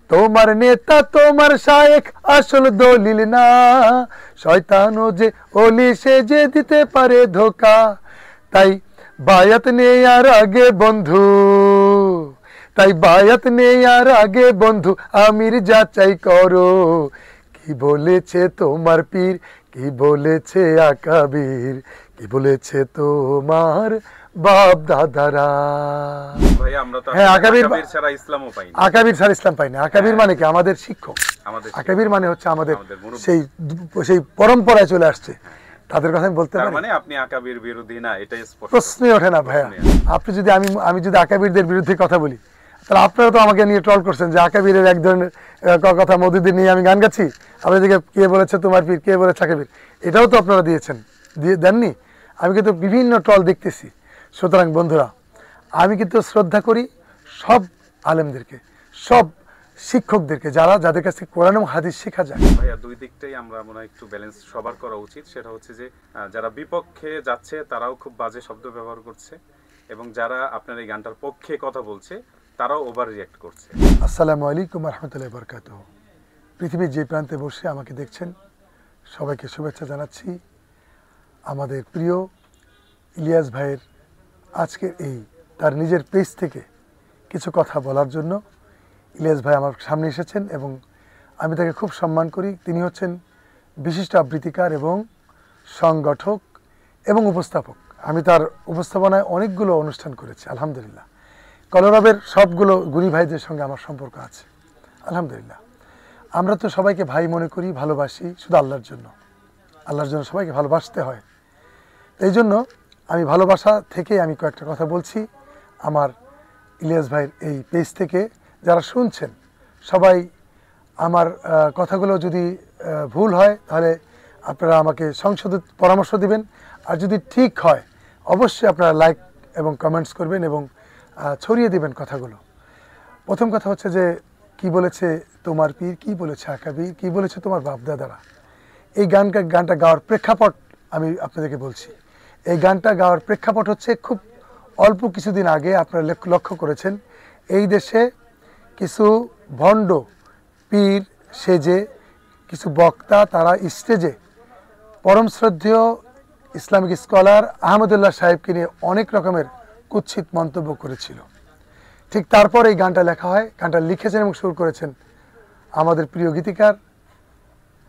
তোমার নেতা তোমার শায়েখ আসল দলিল না, শয়তানও যে ওলি সে যে দিতে পারে ধোকা। তাই বায়াত নেয়ার আগে বন্ধু, তাই বায়াত নেয়ার আগে বন্ধু আমির যাচাই করো। কি বলেছে তোমার পীর, কি বলেছে আকাবির, কি বলেছে তোমার বাপ দাদারা। ভাই আমরা তো হ্যাঁ, আকাবির ছাড়া ইসলামও পাই না। আকাবির ছাড়া ইসলাম পাই না। আকাবির মানে কি? আমাদের শিক্ষক। আকাবির মানে হচ্ছে আমাদের সেই পরম্পরায় চলে আসছে, তাদের কথা আমি বলতে পারি। মানে আপনি আকাবির বিরোধী না, এটাই স্পষ্ট। প্রশ্নই ওঠে না ভাইয়া। আপনি যদি আমি যদি আকাবিরদের বিরুদ্ধে কথা বলি, তাহলে আপনারা তো আমাকে নিয়ে ট্রল করছেন যে আকাবিরের এক ধরনের কথা মওদুদি নিয়ে আমি গান গাচ্ছি। আপনাদেরকে কে বলেছে তোমার পীর, কে বলেছে আকাবির, এটাও তো আপনারা দেননি। আমি কিন্তু বিভিন্ন ট্রল দেখতেছি। সুতরাং বন্ধুরা, আমি কিন্তু শ্রদ্ধা করি সব আলেমদেরকে, সব শিক্ষকদেরকে, যাদের কাছ থেকে কোরআন এবং হাদিস শেখা যায়। ভাইয়া দুই দিকটাই আমরা মনে হয় একটু ব্যালেন্স সবার করা উচিত। সেটা হচ্ছে যে যারা বিপক্ষে যাচ্ছে তারাও খুব বাজে শব্দ ব্যবহার করছে, এবং যারা আপনার এই গানটার পক্ষে কথা বলছে তারাও ওভার রিঅ্যাক্ট করছে। আসসালামু আলাইকুম রহমতুল্লাহি বারাকাতুহু। পৃথিবীর যে প্রান্তে বসে আমাকে দেখছেন সবাইকে শুভেচ্ছা জানাচ্ছি। আমাদের প্রিয় ইলিয়াস ভাইয়ের আজকের এই তার নিজের পেজ থেকে কিছু কথা বলার জন্য ইলিয়াস ভাই আমার সামনে এসেছেন এবং আমি তাকে খুব সম্মান করি। তিনি হচ্ছেন বিশিষ্ট আবৃত্তিকার এবং সংগঠক এবং উপস্থাপক। আমি তার উপস্থাপনায় অনেকগুলো অনুষ্ঠান করেছি আলহামদুলিল্লাহ। কলরবের সবগুলো গুণী ভাইদের সঙ্গে আমার সম্পর্ক আছে আলহামদুলিল্লাহ। আমরা তো সবাইকে ভাই মনে করি, ভালোবাসি শুধু আল্লাহর জন্য। আল্লাহর জন্য সবাইকে ভালোবাসতে হয়। এই জন্য আমি ভালোবাসা থেকে আমি কয়েকটা কথা বলছি আমার ইলিয়াস ভাইয়ের এই পেজ থেকে। যারা শুনছেন সবাই আমার কথাগুলো যদি ভুল হয় তাহলে আপনারা আমাকে সংশোধিত পরামর্শ দিবেন, আর যদি ঠিক হয় অবশ্যই আপনারা লাইক এবং কমেন্টস করবেন এবং ছড়িয়ে দিবেন কথাগুলো। প্রথম কথা হচ্ছে যে কি বলেছে তোমার পীর, কি বলেছে আকাবির, কি বলেছে তোমার বাপদাদারা। এই গানটা গাওয়ার প্রেক্ষাপট আমি আপনাদেরকে বলছি। এই গানটা গাওয়ার প্রেক্ষাপট হচ্ছে খুব অল্প কিছুদিন আগে আপনারা লক্ষ্য করেছেন এই দেশে কিছু ভণ্ড পীর সেজে কিছু বক্তা তারা স্টেজে পরম শ্রদ্ধেয় ইসলামিক স্কলার আহমদুল্লাহ সাহেবকে নিয়ে অনেক রকমের কুৎসিত মন্তব্য করেছিল। ঠিক তারপর এই গানটা লেখা হয়। গানটা লিখেছেন এবং সুর করেছেন আমাদের প্রিয় গীতিকার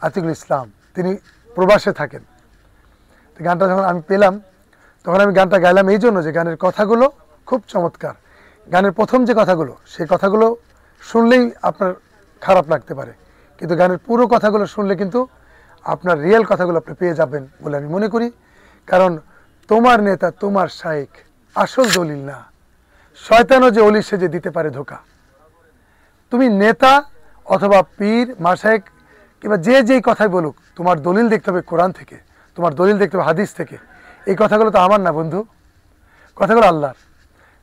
আতিকুল ইসলাম। তিনি প্রবাসে থাকেন। গানটা যখন আমি পেলাম তখন আমি গানটা গাইলাম এই জন্য যে গানের কথাগুলো খুব চমৎকার। গানের প্রথম যে কথাগুলো, সেই কথাগুলো শুনলেই আপনার খারাপ লাগতে পারে, কিন্তু গানের পুরো কথাগুলো শুনলে কিন্তু আপনার রিয়েল কথাগুলো আপনি পেয়ে যাবেন বলে আমি মনে করি। কারণ তোমার নেতা তোমার শায়েখ আসল দলিল না, শয়তানও যে ওলি সে যে দিতে পারে ধোকা। তুমি নেতা অথবা পীর মাশায়েখ কিংবা যেই কথাই বলুক, তোমার দলিল দেখতে হবে কোরআন থেকে, তোমার দলিল দেখতে হবে হাদিস থেকে। এই কথাগুলো তো আমার না বন্ধু, কথাগুলো আল্লাহর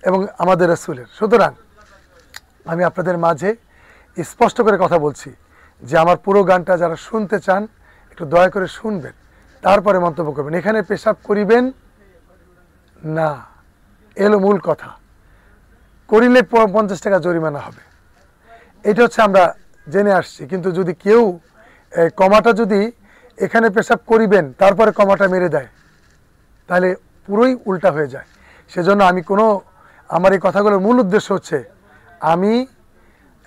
এবং আমাদের রাসূলের। সুতরাং আমি আপনাদের মাঝে স্পষ্ট করে কথা বলছি যে আমার পুরো গানটা যারা শুনতে চান একটু দয়া করে শুনবেন, তারপরে মন্তব্য করবেন। এখানে পেশাব করিবেন না, এলো মূল কথা। করিলে 50 টাকা জরিমানা হবে, এটা হচ্ছে আমরা জেনে আসছি। কিন্তু যদি কেউ কমাটা যদি এখানে পেশাব করিবেন তারপরে কমাটা মেরে দেয় তাহলে পুরোই উল্টা হয়ে যায়। সেজন্য আমার এই কথাগুলোর মূল উদ্দেশ্য হচ্ছে আমি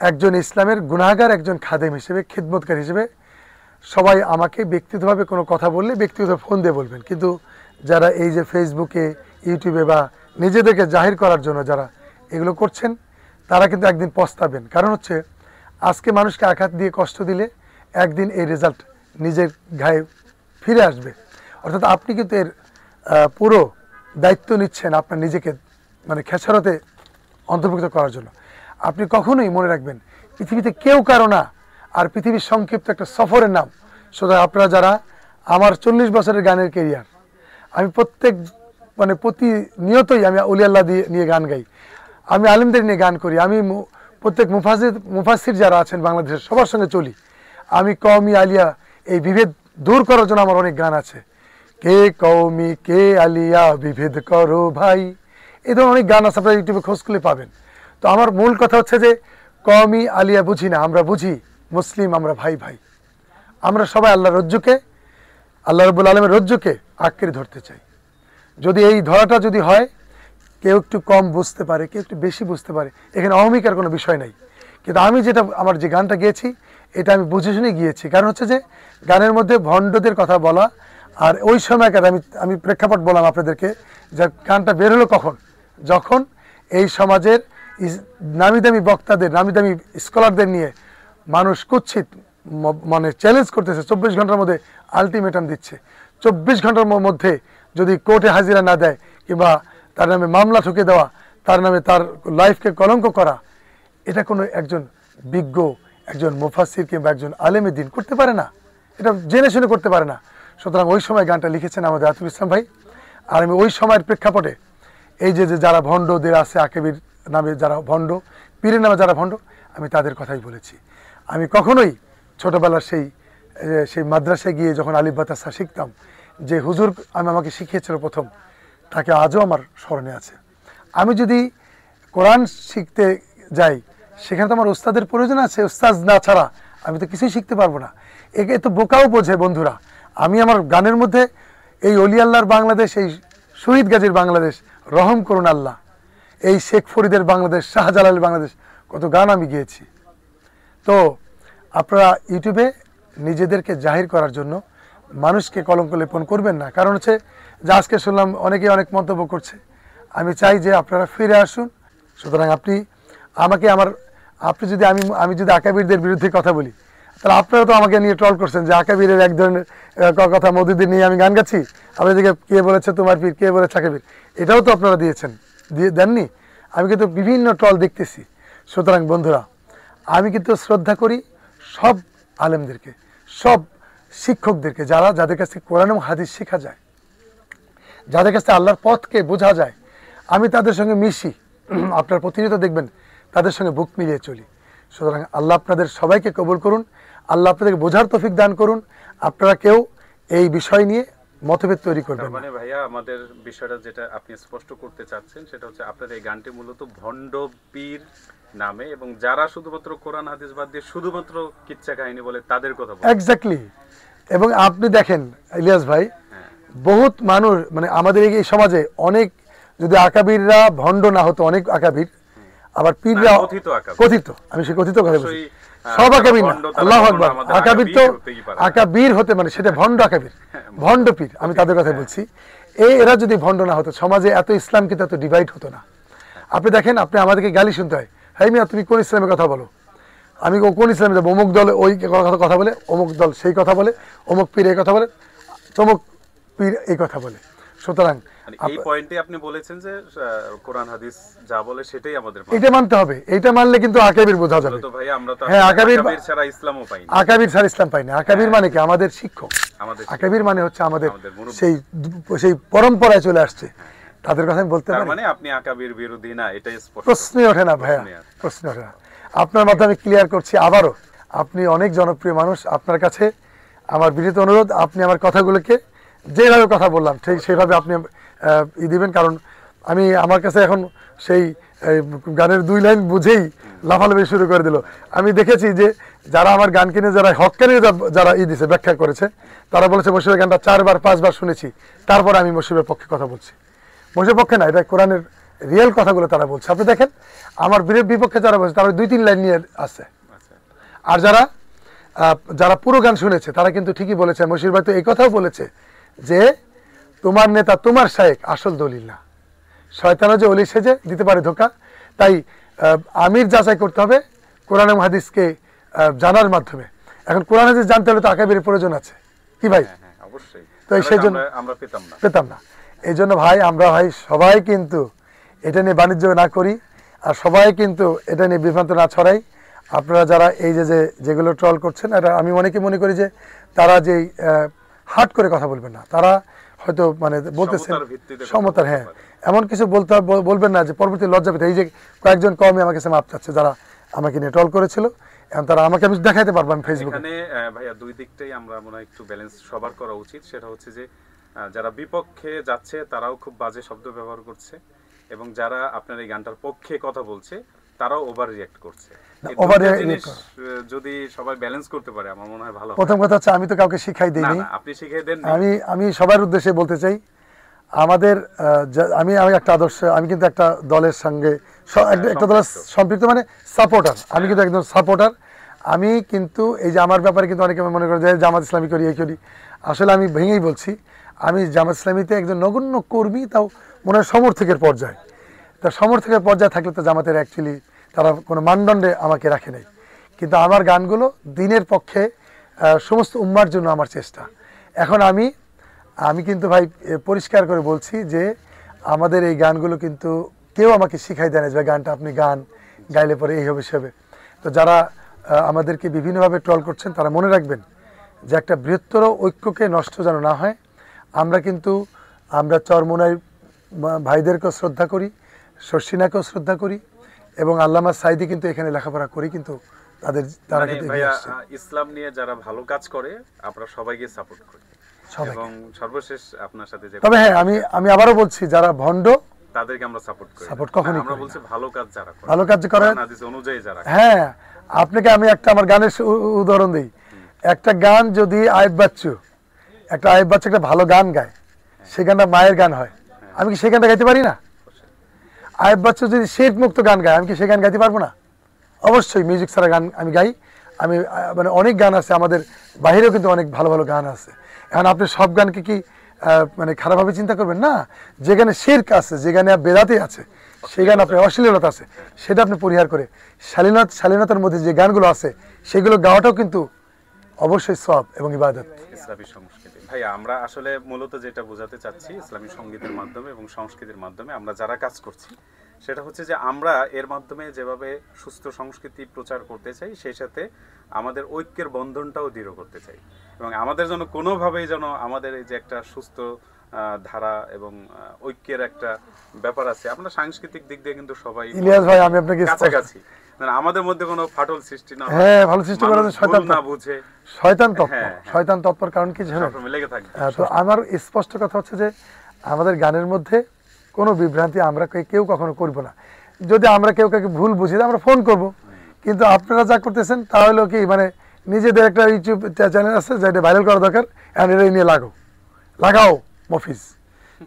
একজন ইসলামের গুনাহগার, একজন খাদেম হিসেবে, খিদমতকার হিসেবে সবাই আমাকে ব্যক্তিগতভাবে কোনো কথা বললে ব্যক্তিগত ফোন দিয়ে বলবেন। কিন্তু যারা এই যে ফেসবুকে ইউটিউবে বা নিজেদেরকে জাহির করার জন্য যারা এগুলো করছেন তারা কিন্তু একদিন পস্তাবেন। কারণ হচ্ছে আজকে মানুষকে আঘাত দিয়ে কষ্ট দিলে একদিন এই রেজাল্ট নিজের গায়ে ফিরে আসবে। অর্থাৎ আপনি কিন্তু এর পুরো দায়িত্ব নিচ্ছেন আপনার নিজেকে মানে খেসারতে অন্তর্ভুক্ত করার জন্য। আপনি কখনোই মনে রাখবেন পৃথিবীতে কেউ কারো না, আর পৃথিবীর সংক্ষিপ্ত একটা সফরের নাম। সুতরাং আপনারা যারা আমার 40 বছরের গানের কেরিয়ার, আমি প্রতিনিয়তই আমি ওলি আল্লাহ নিয়ে গান গাই, আমি আলেমদের নিয়ে গান করি, আমি প্রত্যেক মুফাসসির যারা আছেন বাংলাদেশের সবার সঙ্গে চলি। আমি কওমি আলিয়া এই বিভেদ দূর করার জন্য আমার অনেক গান আছে। কে কওমি কে আলিয়া বিভেদ করো ভাই, এই ধরনের অনেক গান আছে, আপনারা ইউটিউবে খোঁজ করলে পাবেন। তো আমার মূল কথা হচ্ছে যে কওমি আলিয়া বুঝি না, আমরা বুঝি মুসলিম, আমরা ভাই ভাই। আমরা সবাই আল্লাহর রজ্জুকে, আল্লাহ রাব্বুল আলামিনের রজ্জুকে আঁকড়ে ধরতে চাই। যদি এই ধরাটা যদি হয়, কেউ একটু কম বুঝতে পারে, কেউ একটু বেশি বুঝতে পারে, এখানে অহমিকার কোনো বিষয় নাই। কিন্তু আমি যেটা, আমার যে গানটা গেয়েছি, এটা আমি বুঝে শুনে গিয়েছি। কারণ হচ্ছে যে গানের মধ্যে ভণ্ডদের কথা বলা, আর ওই সময়কার আমি প্রেক্ষাপট বললাম আপনাদেরকে, যে গানটা বের হলো কখন, যখন এই সমাজের নামি দামি বক্তাদের, নামি দামি স্কলারদের নিয়ে মানুষ কুৎসিত মানে চ্যালেঞ্জ করতেছে, 24 ঘন্টার মধ্যে আলটিমেটাম দিচ্ছে। 24 ঘন্টার মধ্যে যদি কোর্টে হাজিরা না দেয়, কিংবা তার নামে মামলা ঠুকে দেওয়া, তার নামে তার লাইফকে কলঙ্ক করা, এটা কোনো একজন বিজ্ঞ, একজন মুফাসসির কিংবা একজন আলেমে দ্বীন করতে পারে না, এটা জেনে শুনে করতে পারে না। সুতরাং ওই সময় গানটা লিখেছেন আমাদের আতিকুল ইসলাম ভাই। আর আমি ওই সময়ের প্রেক্ষাপটে এই যে যারা ভণ্ডদের আছে, আকেবির নামে যারা ভণ্ড, পীরের নামে যারা ভণ্ড, আমি তাদের কথাই বলেছি। আমি কখনোই ছোটোবেলার সেই মাদ্রাসায় গিয়ে যখন আলিফ বাতাসা শিখতাম, যে হুজুর আমাকে শিখিয়েছিল প্রথম, তাকে আজও আমার স্মরণে আছে। আমি যদি কোরআন শিখতে যাই, সেখানে তো আমার উস্তাদের প্রয়োজন আছে। উস্তাদ না ছাড়া আমি তো কিছুই শিখতে পারবো না। একে তো বোকাও বোঝে বন্ধুরা। আমি আমার গানের মধ্যে এই অলি আল্লাহর বাংলাদেশ, এই শহীদ গাজীর বাংলাদেশ, রহম করুন আল্লাহ, এই শেখ ফরিদের বাংলাদেশ, শাহজালালের বাংলাদেশ, কত গান আমি গিয়েছি। তো আপনারা ইউটিউবে নিজেদেরকে জাহির করার জন্য মানুষকে কলঙ্ক লেপন করবেন না। কারণ হচ্ছে যে আজকে শুনলাম অনেকে অনেক মন্তব্য করছে। আমি চাই যে আপনারা ফিরে আসুন। সুতরাং আপনি যদি আমি যদি আকাবিরদের বিরুদ্ধে কথা বলি, তাহলে আপনারা তো আমাকে নিয়ে ট্রল করছেন যে আকাবিরের এক ধরনের কথা মওদুদি নিয়ে আমি গান গাচ্ছি। আপনার দিকে কে বলেছে তোমার পীর, কে বলেছে আকাবির, এটাও তো আপনারা দেননি। আমি কিন্তু বিভিন্ন ট্রল দেখতেছি। সুতরাং বন্ধুরা, আমি কিন্তু শ্রদ্ধা করি সব আলেমদেরকে, সব শিক্ষকদেরকে, যাদের কাছ থেকে কোরআন এবং হাদিস শেখা যায়, যাদের কাছ থেকে আল্লাহর পথকে বোঝা যায়। আমি তাদের সঙ্গে মিশি, আপনার প্রতিনিয়ত দেখবেন তাদের সঙ্গে বুক মিলিয়ে চলি। সুতরাং আল্লাহ আপনাদের সবাইকে কবুল করুন, আল্লাহ আপনাদেরকে বোঝার তৌফিক দান করুন। আপনারা কেউ এই বিষয় নিয়ে মতভেদ তৈরি করবেন না। মানে ভাইয়া, আমাদের বিষয়টা যেটা আপনি স্পষ্ট করতে চাচ্ছেন, সেটা হচ্ছে আপনার এই গানটি মূলত ভণ্ড পীর নামে, এবং যারা শুধুমাত্র কোরআন হাদিস বাদ দিয়ে শুধুমাত্র কিচ্ছা কাহিনী বলে তাদের কথা বলে। এক্স্যাক্টলি। এবং আপনি দেখেন ইলিয়াস ভাই, বহুত মানুষ, মানে আমাদের এই সমাজে অনেক, যদি আকাবিররা ভণ্ড না হতো, অনেক আকাবির, আবার পীররা কথিত, আমি সে কথিত কথা বলছি, সব আকাবির না, আল্লাহু আকবার, আকাবির তো আকাবির হতে, মানে সেটা ভণ্ড আকাবির, ভণ্ড পীর, আমি তাদের কথা বলছি। এরা যদি ভণ্ড না হতো, সমাজে এত ইসলাম কিন্তু এত ডিভাইড হতো না। আপনি দেখেন, আপনি আমাদেরকে গালি শুনতে হয়, হ্যাঁ মিয়া তুমি কোন ইসলামের কথা বলো, আমি কোন ইসলামে যাবো, অমুক দল ওই কথা বলে, অমুক দল সেই কথা বলে, অমুক পীর এই কথা বলে, তমুক পীর এই কথা বলে। সুতরাং এই পয়েন্টে আপনি বলেছেন যে কোরআন হাদিস যা বলে সেটাই আমাদের এটা মানতে হবে। এটা মানলে কিন্তু আকাবির বোঝা যাবে। তো ভাই, আমরা তো হ্যাঁ, আকাবির ছাড়া ইসলামও পাই না। আকাবির ছাড়া ইসলাম পাই না। আকাবির মানে কি? আমাদের শিক্ষক। আকাবির মানে হচ্ছে আমাদের সেই পরম্পরায় চলে আসছে, তাদের কথা আমি বলতে পারি। মানে আপনি আকাবির বিরোধী না, এটাই স্পষ্ট। প্রশ্নই ওঠে না ভাইয়া, প্রশ্ন ওঠে না। আপনার মাধ্যমে ক্লিয়ার করছি আবারও, আপনি অনেক জনপ্রিয় মানুষ। আপনার কাছে আমার বিনীত অনুরোধ, আপনি আমার কথাগুলোকে যেভাবে কথা বললাম ঠিক সেইভাবে আপনি দিবেন। কারণ আমার কাছে এখন সেই গানের 2 লাইন বুঝেই লাফালাফি শুরু করে দিল। আমি দেখেছি যে যারা আমার গান কিনে, যারা হক্কানি যারা দিছে, ব্যাখ্যা করেছে, তারা বলেছে মশিবের গানটা 4 বার 5 বার শুনেছি, তারপরে আমি মশিবের পক্ষে কথা বলছি। মশিবের পক্ষে না, এটা কোরআনের রিয়েল কথাগুলো তারা বলছে। আপনি দেখেন, আমার বিপক্ষে যারা বলছে, তারা 2-3 লাইন নিয়ে আসছে। আর যারা পুরো গান শুনেছে, তারা কিন্তু ঠিকই বলেছে। মশির ভাই তো এই কথাও বলেছে যে তোমার নেতা তোমার শায়েখ আসল দলিল না, শয়তানও যে অলি সেজে দিতে পারে ধোকা। তাই আমির যাচাই করতে হবে কোরআন এবং হাদিসকে জানার মাধ্যমে। এখন কোরআন হাদিস জানতে হলে তো আকাবিরের প্রয়োজন আছে, কি ভাই? অবশ্যই। তো সেই জন্য আমরা পেতাম না। এই জন্য ভাই, আমরা সবাই কিন্তু এটা নিয়ে বাণিজ্য না করি, আর সবাই কিন্তু এটা নিয়ে বিভ্রান্ত না ছড়াই। আপনারা যারা এই যেগুলো ট্রল করছেন, এটা আমি মনে করি যে তারা যেই হার্ট করে কথা বলবেন না, তারা হয়তো মানে বলতেছেন সমতার, হ্যাঁ, এমন কিছু বলবেন না যে পরবর্তী লজ্জা পেতে। এই যে কয়েকজন কমই আমার কাছে মাপ চাচ্ছে, যারা আমাকে নিয়ে ট্রল করেছিল, এখন তারা আমাকে আমি দেখাইতে পারবো আমি ফেসবুকে। এখানে ভাইয়া 2 দিকটাই আমরা মনে হয় একটু ব্যালেন্স সবার করা উচিত। সেটা হচ্ছে যে যারা বিপক্ষে যাচ্ছে তারাও খুব বাজে শব্দ ব্যবহার করছে, এবং যারা আপনার এই গানটার পক্ষে কথা বলছে তারাও ওভার রিঅ্যাক্ট করছে। এই over দুইটা react জিনিস করা। যদি সবাই ব্যালেন্স করতে পারে আমার মনে হয় ভালো হয়। প্রথম কথা হচ্ছে আমি তো কাউকে শিখাই না দিইনি। না আপনি শিখিয়ে দেন আমি সবার উদ্দেশ্যে বলতে চাই, আমাদের আমি একটা আদর্শ, আমি কিন্তু একটা দলের সঙ্গে একটা দলের সম্পৃক্ত, মানে সাপোর্টার। আমি কিন্তু একদম সাপোর্টার। আমি কিন্তু এই যে আমার ব্যাপারে কিন্তু অনেকে মনে করে যে জামাত ইসলামী করি এই করি, আসলে আমি ভেঙেই বলছি আমি জামাত ইসলামীতে একজন নগণ্য কর্মী, তাও মনে হয় সমর্থকের পর্যায়ে। তা সমর্থকের পর্যায়ে থাকলে তো জামাতের অ্যাকচুয়ালি তারা কোনো মানদণ্ডে আমাকে রাখে নাই। কিন্তু আমার গানগুলো দিনের পক্ষে সমস্ত উম্মার জন্য আমার চেষ্টা। এখন আমি কিন্তু ভাই পরিষ্কার করে বলছি যে আমাদের এই গানগুলো কিন্তু কেউ আমাকে শিখাই দেয় না যে গানটা আপনি গান গাইলে পরে এই হবে সেবে। তো যারা আমাদেরকে বিভিন্নভাবে ট্রল করছেন তারা মনে রাখবেন যে একটা বৃহত্তর ঐক্যকে নষ্ট যেন না হয়। আমরা চরমোনাই ভাইদেরকেও শ্রদ্ধা করি, শর্ষিনাকেও শ্রদ্ধা করি, এবং আল্লামা সাইদি কিন্তু এখানে লেখাপড়া করি, কিন্তু তারা কিন্তু এগিয়ে ভাইয়া আসছে। ইসলাম নিয়ে যারা ভালো কাজ করে আমরা সবাইকে সাপোর্ট করি সবাইকে। এবং সর্বশেষ আপনার সাথে যে তবে হ্যাঁ, আমি আবারও বলছি, যারা ভণ্ড তাদেরকে আমরা সাপোর্ট করি Support না। কখনোই আমরা করি বলছি ভালো কাজ যারা করে, ভালো কাজ করে। কোরআন হাদিস অনুযায়ী যারা করে। হ্যাঁ, আপনাকে আমি একটা আমার গানের উদাহরণ দিই। একটা গান যদি আয়েব বাচ্চু একটা ভালো গান গায়, সে গানটা মায়ের গান হয়, আমি কি সেই গানটা গাইতে পারি না? আয়েব বাচ্চু যদি শিরক মুক্ত গান গায়, আমি কি সেই গান গাইতে পারবো না? অবশ্যই মিউজিক ছাড়া গান আমি গাই। আমি মানে অনেক গান আছে, আমাদের বাইরেও কিন্তু অনেক ভালো ভালো গান আছে। এখন আপনি সব গানকে কি মানে খারাপভাবে চিন্তা করবেন না? যেখানে শিরক আছে, যেখানে বেদাতে আছে, সেই গান আপনি অশ্লীলতা আছে, সেটা আপনি পরিহার করে শালীনতার মধ্যে যে গানগুলো আছে সেগুলো গাওয়াটাও কিন্তু অবশ্যই সওয়াব এবং ইবাদত। ইসলামী সংস্কৃতি ভাই, আমরা আসলে মূলত যেটা বোঝাতে চাচ্ছি ইসলামী সঙ্গীতের মাধ্যমে এবং সংস্কৃতির মাধ্যমে আমরা যারা কাজ করছি, সেটা হচ্ছে যে আমরা এর মাধ্যমে যেভাবে সুস্থ সংস্কৃতি প্রচার করতে চাই, সেই সাথে আমাদের ঐক্যের বন্ধনটাও দৃঢ় করতে চাই, এবং আমাদের জন্য কোনোভাবেই যেন আমাদের এই যে একটা সুস্থ ধারা এবং ঐক্যের একটা ব্যাপার আছে, আমরা সাংস্কৃতিক দিক দিয়ে কিন্তু সবাই ইলিয়াস ভাই, আমি আপনাকে কাছাকাছি, মানে আমাদের মধ্যে কোনো ফাটল সৃষ্টি না হয়। হ্যাঁ, ভালো সৃষ্টি করার মানুষ শয়তান ভুল না বুঝে শয়তান তৎপর। হ্যাঁ, শয়তান তৎপর কারণ কি জানেন? সবসময় লেগে থাকবে। তো আমার স্পষ্ট কথা হচ্ছে যে আমাদের গানের মধ্যে কোনো বিভ্রান্তি আমরা কেউ কখনো করব না। যদি আমরা কেউ কাউকে ভুল বুঝি আমরা ফোন করব, কিন্তু আপনারা যা করতেছেন তা হলো কি, মানে নিজেদের একটা ইউটিউব চ্যানেল আছে যেটা ভাইরাল করা দরকার, এখন এটাই নিয়ে লাগাও মফিজ।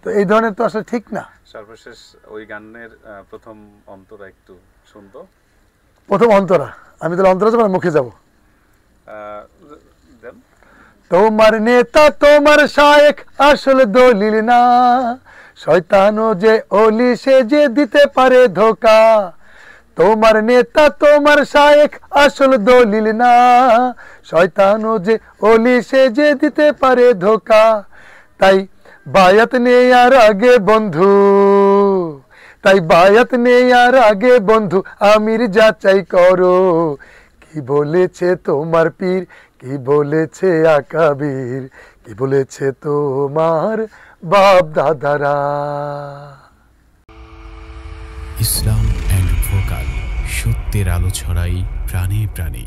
তো এই ধরনের তো আসলে ঠিক না। সর্বশেষ ওই গানের প্রথম অন্তরা একটু শুনতো। প্রথম অন্তরা, আমি তাহলে অন্তরা যাবো না মুখে যাবো? দেন। তোমার নেতা তোমার শায়েখ আসলে দলিল না, শয়তানও যে ওলি সে যে দিতে পারে ধোকা। তোমার নেতা তোমার শায়েখ আসলে দলিল না, শয়তানও যে ওলি সে যে দিতে পারে ধোকা। তাই বায়াত নেয়ার আগে বন্ধু, আমির যাচাই করো, কি বলেছে তোমার পীর, কি বলেছে আকাবির, কি বলেছে তোমার বাপ দাদারা। ইসলাম অ্যান্ড ভোকাল, সত্যের আলো ছড়াই প্রাণে প্রাণে।